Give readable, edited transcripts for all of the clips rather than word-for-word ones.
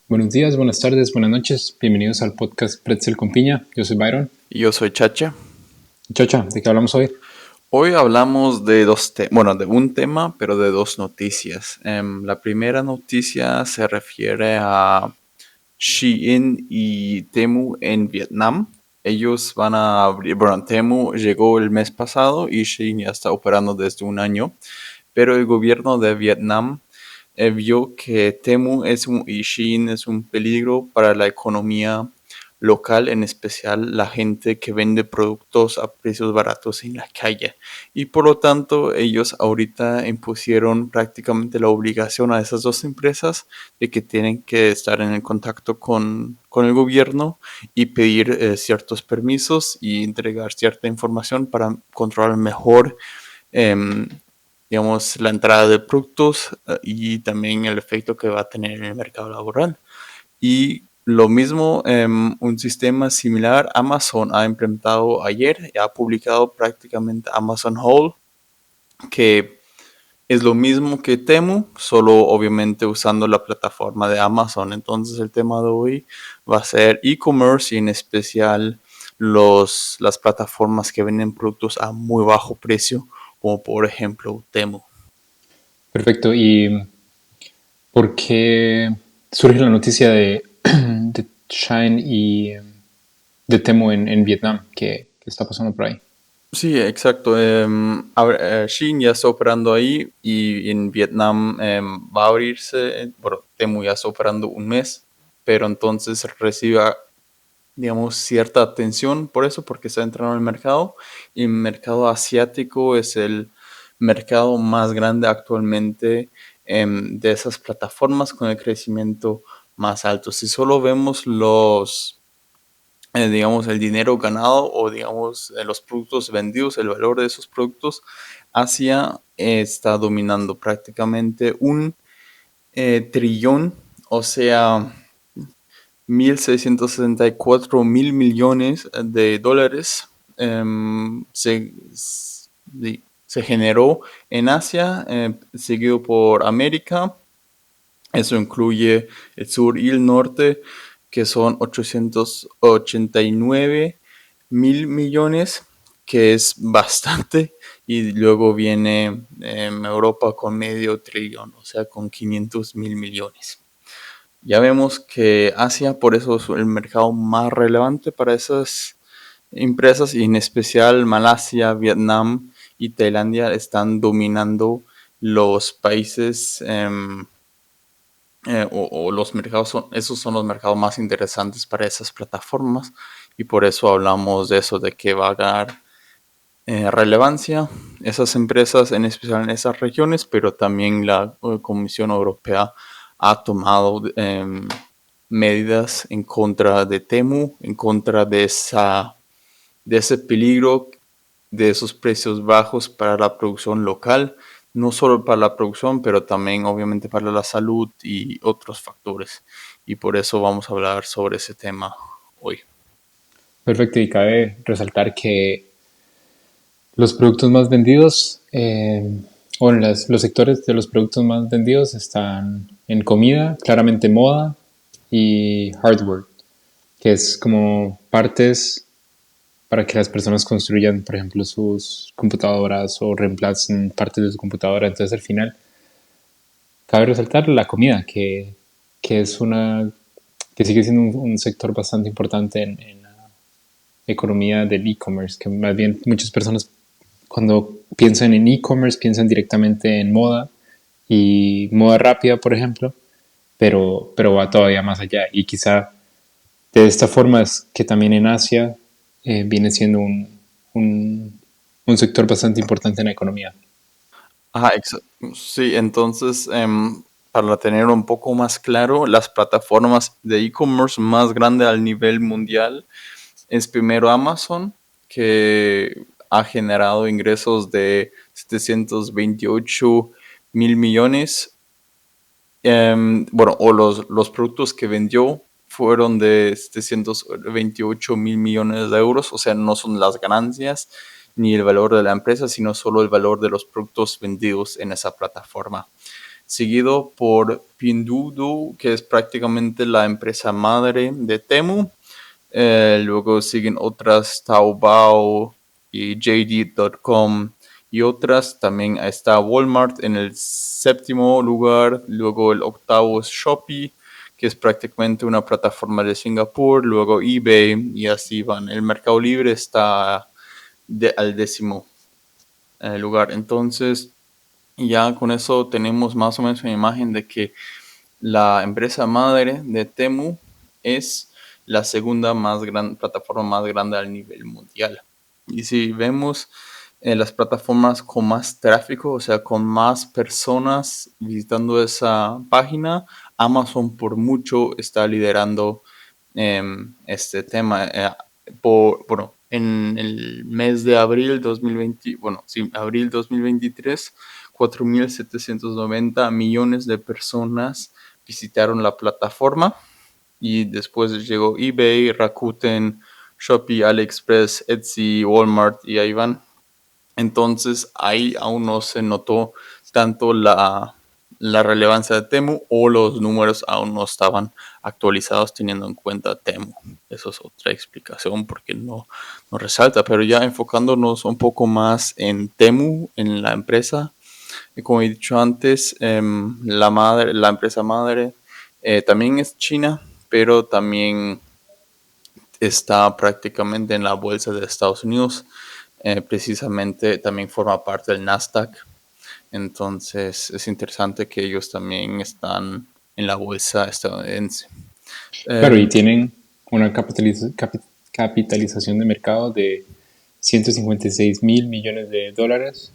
Buenos días, buenas tardes, buenas noches. Bienvenidos al podcast Pretzel con Piña. Yo soy Byron. Y yo soy Chacha. Chocha, ¿de qué hablamos hoy? Hoy hablamos de de un tema, pero de dos noticias. La primera noticia se refiere a Shein y Temu en Vietnam. Ellos van a abrir, bueno, Temu llegó el mes pasado y Shein ya está operando desde un año, pero el gobierno de Vietnam vio que y Shein es un peligro para la economía local, en especial la gente que vende productos a precios baratos en la calle. Y por lo tanto, ellos ahorita impusieron prácticamente la obligación a esas dos empresas de que tienen que estar en el contacto con el gobierno y pedir ciertos permisos y entregar cierta información para controlar mejor em, digamos, la entrada de productos y también el efecto que va a tener en el mercado laboral. Y lo mismo, un sistema similar, Amazon ha implementado ayer, ha publicado prácticamente Amazon Whole, que es lo mismo que Temu, solo obviamente usando la plataforma de Amazon. Entonces el tema de hoy va a ser e-commerce y en especial las plataformas que venden productos a muy bajo precio, como por ejemplo Temu. Perfecto. ¿Y por qué surge la noticia de Shine y de Temu en Vietnam? ¿Qué está pasando por ahí? Sí, exacto. Shein ya está operando ahí y en Vietnam va a abrirse, bueno, Temu ya está operando un mes, pero entonces recibe, digamos, cierta atención por eso, porque está entrando al mercado y el mercado asiático es el mercado más grande actualmente de esas plataformas con el crecimiento más alto. Si solo vemos digamos, el dinero ganado o, digamos, los productos vendidos, el valor de esos productos, Asia está dominando prácticamente un trillón, o sea, 1.664.000 millones de dólares se generó en Asia, seguido por América. Eso incluye el sur y el norte, que son 889.000 millones, que es bastante. Y luego viene Europa con medio trillón, o sea, con 500.000 millones. Ya vemos que Asia, por eso es el mercado más relevante para esas empresas, y en especial Malasia, Vietnam y Tailandia están dominando los países o los mercados, esos son los mercados más interesantes para esas plataformas, y por eso hablamos de eso, de que va a ganar relevancia esas empresas, en especial en esas regiones, pero también la Comisión Europea ha tomado medidas en contra de Temu, en contra de ese peligro, de esos precios bajos para la producción local, no solo para la producción, pero también obviamente para la salud y otros factores. Y por eso vamos a hablar sobre ese tema hoy. Perfecto. Y cabe resaltar que los productos más vendidos, los sectores de los productos más vendidos están en comida, claramente moda y hardware, que es como partes para que las personas construyan, por ejemplo, sus computadoras o reemplacen partes de su computadora. Entonces, al final, cabe resaltar la comida, que es que sigue siendo un sector bastante importante en la economía del e-commerce, que más bien muchas personas cuando piensan en e-commerce piensan directamente en moda y moda rápida, por ejemplo, pero va todavía más allá. Y quizá de esta forma es que también en Asia viene siendo un, un sector bastante importante en la economía. Ajá, sí, entonces, para tener un poco más claro, las plataformas de e-commerce más grandes al nivel mundial es primero Amazon, que ha generado ingresos de 728.000 millones. Bueno, o los productos que vendió fueron de 728.000 millones de euros, o sea, no son las ganancias ni el valor de la empresa, sino solo el valor de los productos vendidos en esa plataforma. seguido por Pinduoduo, que es prácticamente la empresa madre de Temu. Luego siguen otras Taobao y JD.com y otras. También está Walmart en el séptimo lugar. Luego el octavo es Shopee, que es prácticamente una plataforma de Singapur. Luego eBay y así van. El Mercado Libre está al décimo lugar. Entonces, ya con eso tenemos más o menos una imagen de que la empresa madre de Temu es la segunda plataforma más grande a nivel mundial. Y si vemos las plataformas con más tráfico, o sea, con más personas visitando esa página, Amazon por mucho está liderando este tema. Bueno, en el mes de abril 2020, bueno, sí, abril 2023, 4.790 millones de personas visitaron la plataforma y después llegó eBay, Rakuten, Shopee, AliExpress, Etsy, Walmart y ahí van. Entonces ahí aún no se notó tanto la relevancia de Temu o los números aún no estaban actualizados teniendo en cuenta Temu. Eso es otra explicación porque no resalta, pero ya enfocándonos un poco más en Temu, en la empresa, como he dicho antes, la empresa madre también es China, pero también está prácticamente en la bolsa de Estados Unidos. Precisamente también forma parte del Nasdaq. Entonces es interesante que ellos también están en la bolsa estadounidense. Claro, y Eh, tienen una capitalización de mercado de 156 mil millones de dólares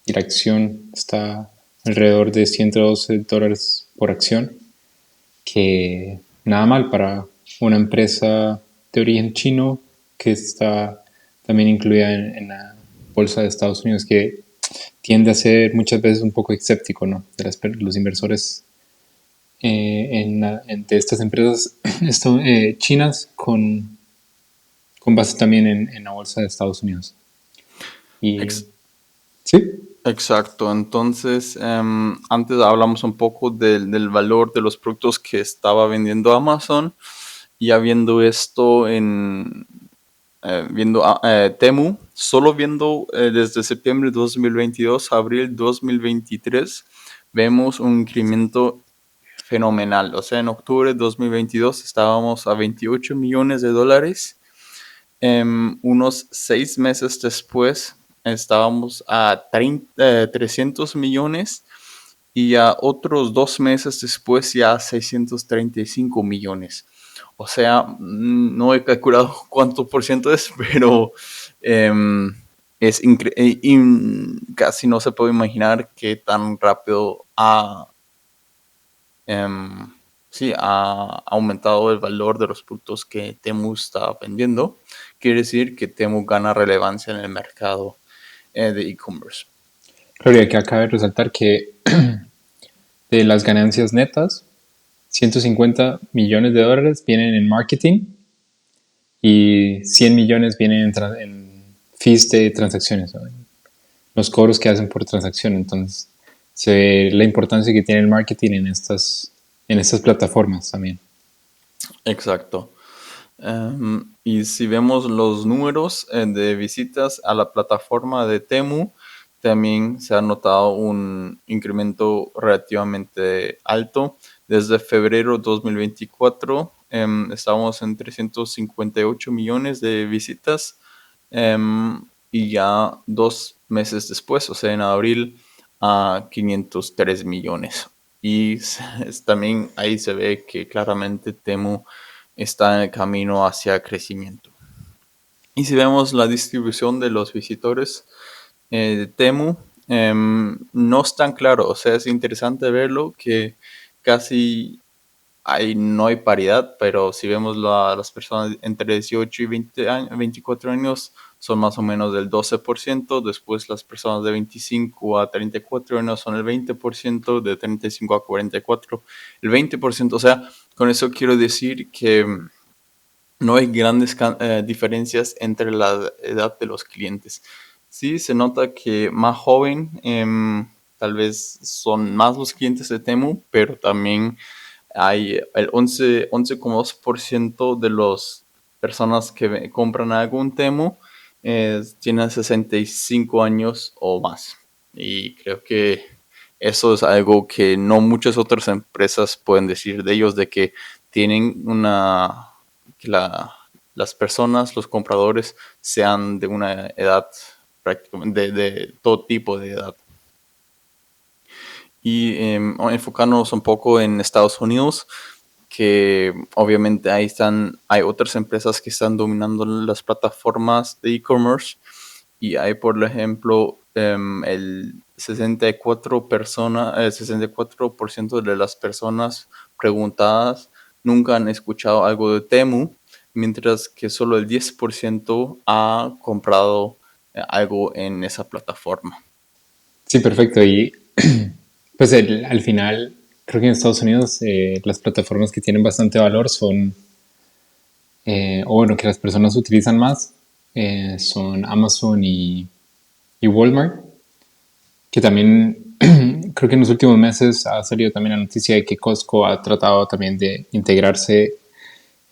y la acción está alrededor de $112 por acción, que nada mal para una empresa de origen chino que está también incluida en la bolsa de Estados Unidos, que tiende a ser muchas veces un poco escéptico, ¿no? Los inversores de estas empresas chinas con base también en la bolsa de Estados Unidos. Y ex- sí, exacto. Entonces, antes hablamos un poco del valor de los productos que estaba vendiendo Amazon. Ya viendo esto viendo Temu, solo viendo desde septiembre de 2022 a abril 2023, vemos un incremento fenomenal. O sea, en octubre de 2022 estábamos a 28 millones de dólares. Unos 6 meses después estábamos a 300 millones y a otros 2 meses después ya 635 millones. O sea, no he calculado cuánto por ciento es, pero es casi no se puede imaginar qué tan rápido em, sí, ha aumentado el valor de los productos que Temu está vendiendo. Quiere decir que Temu gana relevancia en el mercado de e-commerce. claro, y aquí acaba de resaltar que de las ganancias netas, 150 millones de dólares vienen en marketing y 100 millones vienen en fees de transacciones, ¿no? Los cobros que hacen por transacción. Entonces, se ve la importancia que tiene el marketing en estas plataformas también. Exacto. Y si vemos los números de visitas a la plataforma de Temu, también se ha notado un incremento relativamente alto. Desde febrero 2024 estábamos en 358 millones de visitas y ya 2 meses después, o sea, en abril, a 503 millones. Y también ahí se ve que claramente Temu está en el camino hacia crecimiento. Y si vemos la distribución de los visitores de Temu, no es tan claro. O sea, es interesante verlo que casi no hay paridad, pero si vemos las personas entre 18 y 24 años son más o menos del 12%, después las personas de 25 a 34 años son el 20%, de 35 a 44 el 20%, o sea, con eso quiero decir que no hay grandes diferencias entre la edad de los clientes. Sí, se nota que más joven tal vez son más los clientes de Temu, pero también hay el 11,2% de las personas que compran algo en Temu tienen 65 años o más. Y creo que eso es algo que no muchas otras empresas pueden decir de ellos, de que tienen que las personas, los compradores, sean de una edad prácticamente, de todo tipo de edad. Y enfocándonos un poco en Estados Unidos, que obviamente hay otras empresas que están dominando las plataformas de e-commerce y hay, por ejemplo, el 64% de las personas preguntadas nunca han escuchado algo de Temu, mientras que solo el 10% ha comprado algo en esa plataforma. Sí, perfecto. Y pues al final, creo que en Estados Unidos las plataformas que tienen bastante valor son, o bueno, que las personas utilizan más, son Amazon y Walmart, que también creo que en los últimos meses ha salido también la noticia de que Costco ha tratado también de integrarse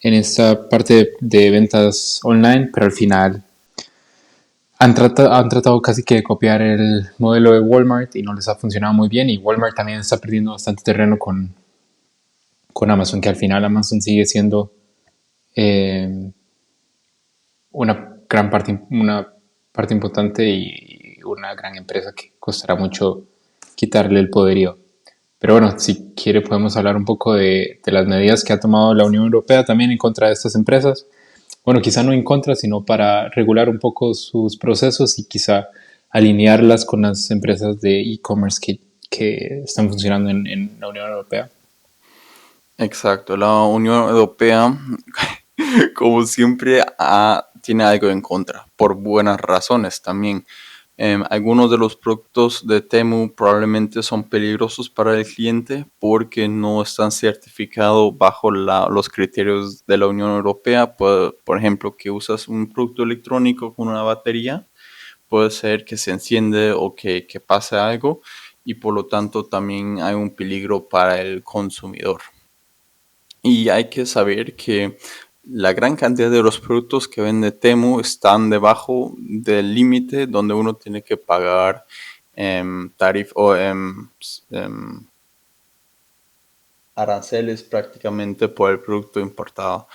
en esta parte de ventas online, pero al final han tratado casi que de copiar el modelo de Walmart y no les ha funcionado muy bien. Y Walmart también está perdiendo bastante terreno con Amazon, que al final Amazon sigue siendo eh, una parte importante y una gran empresa que costará mucho quitarle el poderío. Pero bueno, si quiere podemos hablar un poco de las medidas que ha tomado la Unión Europea también en contra de estas empresas. Bueno, quizá no en contra, sino para regular un poco sus procesos y quizá alinearlas con las empresas de e-commerce que están funcionando en la Unión Europea. Exacto, la Unión Europea, como siempre, tiene algo en contra, por buenas razones también. Algunos de los productos de Temu probablemente son peligrosos para el cliente porque no están certificados bajo los criterios de la Unión Europea. Por ejemplo, que usas un producto electrónico con una batería, puede ser que se enciende o que pase algo y por lo tanto también hay un peligro para el consumidor. Y hay que saber que la gran cantidad de los productos que vende Temu están debajo del límite donde uno tiene que pagar tarif o aranceles prácticamente por el producto importado.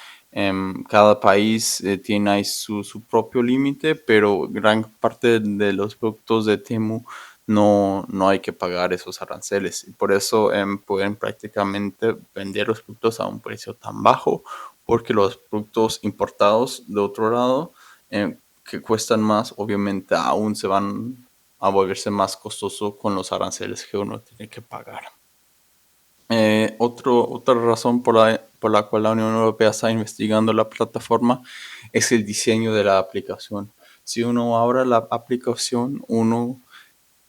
Cada país tiene ahí su propio límite, pero gran parte de los productos de Temu no hay que pagar esos aranceles. Y por eso pueden prácticamente vender los productos a un precio tan bajo, porque los productos importados de otro lado, que cuestan más, obviamente aún se van a volverse más costoso con los aranceles que uno tiene que pagar. Otra razón por la cual la Unión Europea está investigando la plataforma es el diseño de la aplicación. Si uno abre la aplicación, uno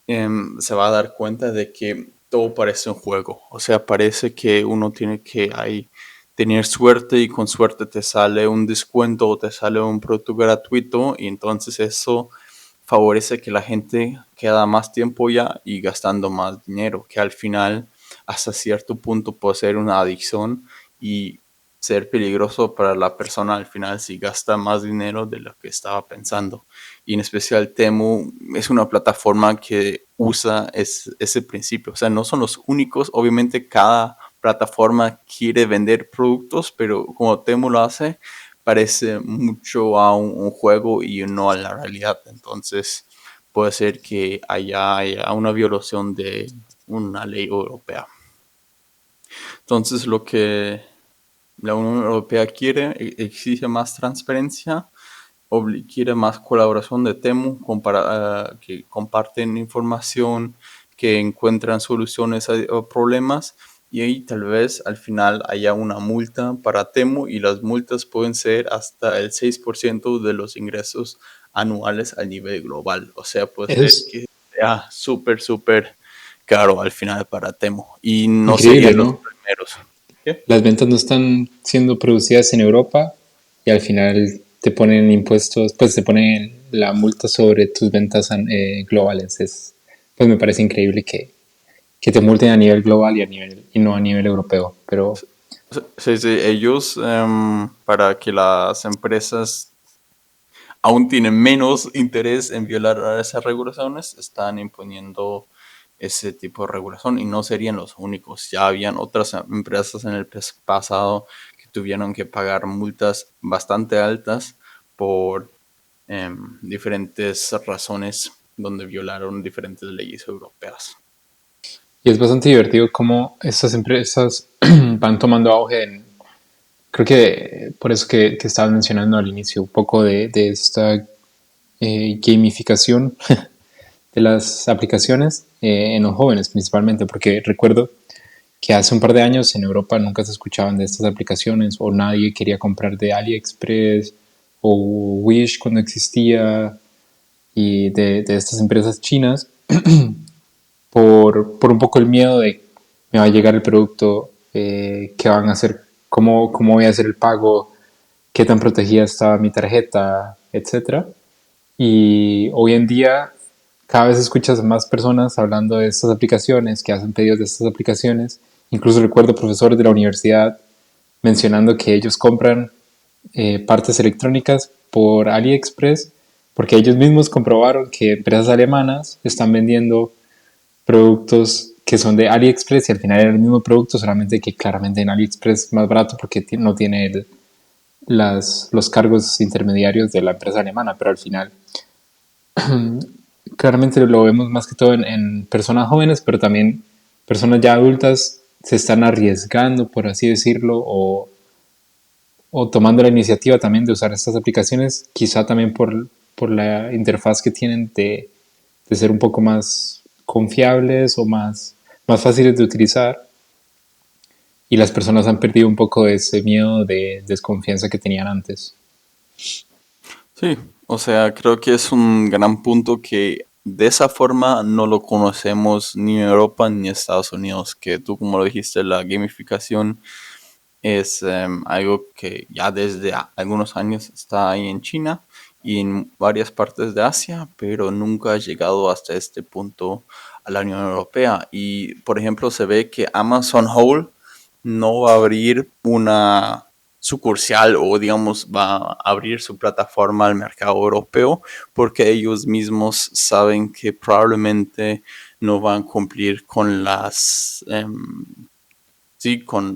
se va a dar cuenta de que todo parece un juego. O sea, parece que uno tiene que ahí tener suerte y con suerte te sale un descuento o te sale un producto gratuito y entonces eso favorece que la gente queda más tiempo ya y gastando más dinero, que al final hasta cierto punto puede ser una adicción y ser peligroso para la persona al final si gasta más dinero de lo que estaba pensando. Y en especial Temu es una plataforma que usa ese principio. O sea, no son los únicos. Obviamente cada plataforma quiere vender productos, pero como Temu lo hace, parece mucho a un juego y no a la realidad. Entonces puede ser que haya una violación de una ley europea. Entonces lo que la Unión Europea quiere, exige más transparencia, quiere más colaboración de Temu, que comparten información, que encuentran soluciones a problemas y ahí tal vez al final haya una multa para Temu y las multas pueden ser hasta el 6% de los ingresos anuales a nivel global. O sea, puede Eso ser es que sea súper caro al final para Temu y no increíble, serían los ¿no? primeros. ¿Qué? Las ventas no están siendo producidas en Europa y al final te ponen impuestos, pues te ponen la multa sobre tus ventas globales. Pues me parece increíble que te multen a nivel global y no a nivel europeo. Pero Sí, sí, ellos, para que las empresas aún tienen menos interés en violar esas regulaciones, están imponiendo ese tipo de regulación y no serían los únicos. Ya habían otras empresas en el pasado que tuvieron que pagar multas bastante altas por diferentes razones donde violaron diferentes leyes europeas. y es bastante divertido cómo estas empresas van tomando auge creo que por eso que estabas mencionando al inicio, un poco de esta gamificación de las aplicaciones en los jóvenes principalmente, porque recuerdo que hace un par de años en Europa nunca se escuchaban de estas aplicaciones o nadie quería comprar de AliExpress o Wish cuando existía y de estas empresas chinas por un poco el miedo de me va a llegar el producto, qué van a hacer, cómo voy a hacer el pago, qué tan protegida estaba mi tarjeta, etcétera. Y hoy en día cada vez escuchas más personas hablando de estas aplicaciones, que hacen pedidos de estas aplicaciones. Incluso recuerdo profesores de la universidad mencionando que ellos compran partes electrónicas por AliExpress porque ellos mismos comprobaron que empresas alemanas están vendiendo productos que son de AliExpress y al final era el mismo producto, solamente que claramente en AliExpress es más barato porque no tiene los cargos intermediarios de la empresa alemana, pero al final claramente lo vemos más que todo en personas jóvenes, pero también personas ya adultas se están arriesgando, por así decirlo, o tomando la iniciativa también de usar estas aplicaciones, quizá también por la interfaz que tienen de ser un poco más confiables o más fáciles de utilizar. Y las personas han perdido un poco ese miedo de desconfianza que tenían antes. Sí, o sea, creo que es un gran punto que de esa forma no lo conocemos ni en Europa ni en Estados Unidos, que tú como lo dijiste, la gamificación es algo que ya desde algunos años está ahí en China y en varias partes de Asia, pero nunca ha llegado hasta este punto a la Unión Europea. Y, por ejemplo, se ve que Amazon Whole no va a abrir una sucursal o digamos va a abrir su plataforma al mercado europeo porque ellos mismos saben que probablemente no van a cumplir con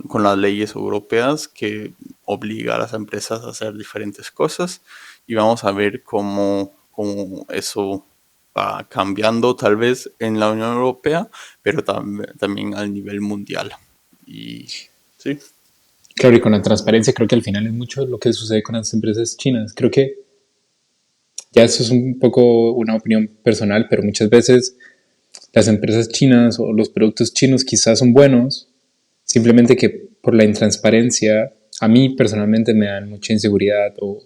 con las leyes europeas que obliga a las empresas a hacer diferentes cosas y vamos a ver cómo eso va cambiando tal vez en la Unión Europea, pero también al nivel mundial. Y sí, Claro, y con la transparencia creo que al final es mucho lo que sucede con las empresas chinas. Creo que ya eso es un poco una opinión personal, pero muchas veces las empresas chinas o los productos chinos quizás son buenos, simplemente que por la intransparencia a mí personalmente me dan mucha inseguridad o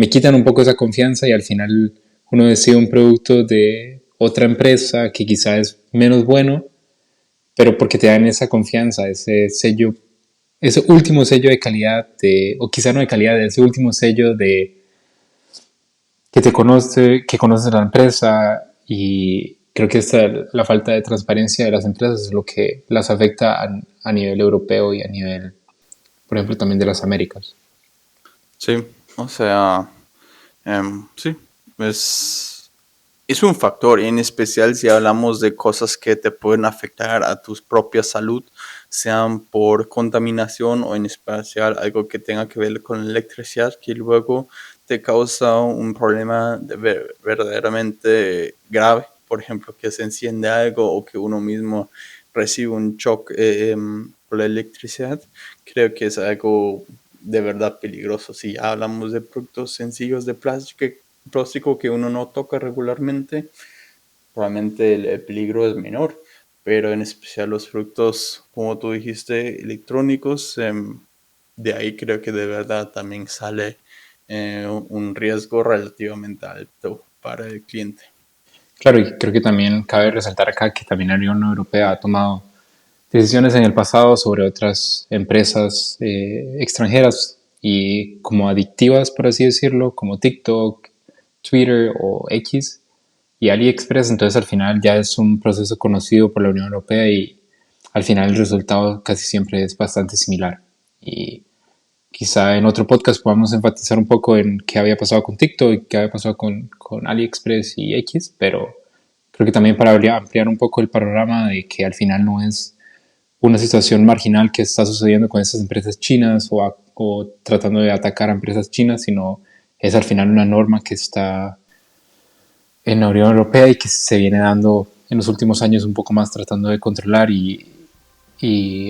me quitan un poco esa confianza y al final uno decide un producto de otra empresa que quizás es menos bueno, pero porque te dan esa confianza, ese sello, ese último sello de calidad, o quizá no de calidad, ese último sello de que te conoce, que conoces la empresa y creo que la falta de transparencia de las empresas es lo que las afecta a nivel europeo y a nivel, por ejemplo, también de las Américas. sí, o sea, sí, es, es un factor, en especial si hablamos de cosas que te pueden afectar a tu propia salud, sean por contaminación o en especial algo que tenga que ver con electricidad, que luego te causa un problema verdaderamente grave. Por ejemplo, que se enciende algo o que uno mismo recibe un shock por la electricidad. Creo que es algo de verdad peligroso. Si hablamos de productos sencillos de plástico que uno no toca regularmente, probablemente el peligro es menor, pero en especial los productos, como tú dijiste, electrónicos, de ahí creo que de verdad también sale un riesgo relativamente alto para el cliente. Claro, y creo que también cabe resaltar acá que también la Unión Europea ha tomado decisiones en el pasado sobre otras empresas extranjeras y como adictivas, por así decirlo, como TikTok, Twitter o X, y AliExpress, entonces al final ya es un proceso conocido por la Unión Europea y al final el resultado casi siempre es bastante similar. Y quizá en otro podcast podamos enfatizar un poco en qué había pasado con TikTok y qué había pasado con AliExpress y X, pero creo que también para ampliar un poco el panorama de que al final no es una situación marginal que está sucediendo con estas empresas chinas o tratando de atacar a empresas chinas, sino es al final una norma que está en la Unión Europea y que se viene dando en los últimos años un poco más tratando de controlar y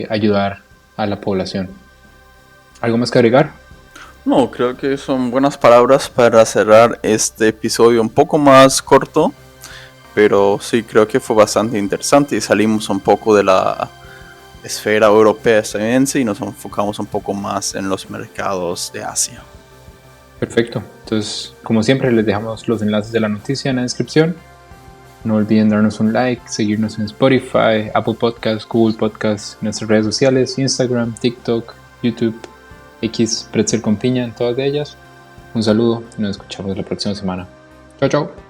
ayudar a la población. ¿Algo más que agregar? No, creo que son buenas palabras para cerrar este episodio un poco más corto, pero sí creo que fue bastante interesante y salimos un poco de la esfera europea estadounidense y nos enfocamos un poco más en los mercados de Asia. Perfecto. Entonces, como siempre, les dejamos los enlaces de la noticia en la descripción. No olviden darnos un like, seguirnos en Spotify, Apple Podcasts, Google Podcasts, en nuestras redes sociales, Instagram, TikTok, YouTube, X, Pretzel con piña, en todas ellas. Un saludo y nos escuchamos la próxima semana. Chao, chao.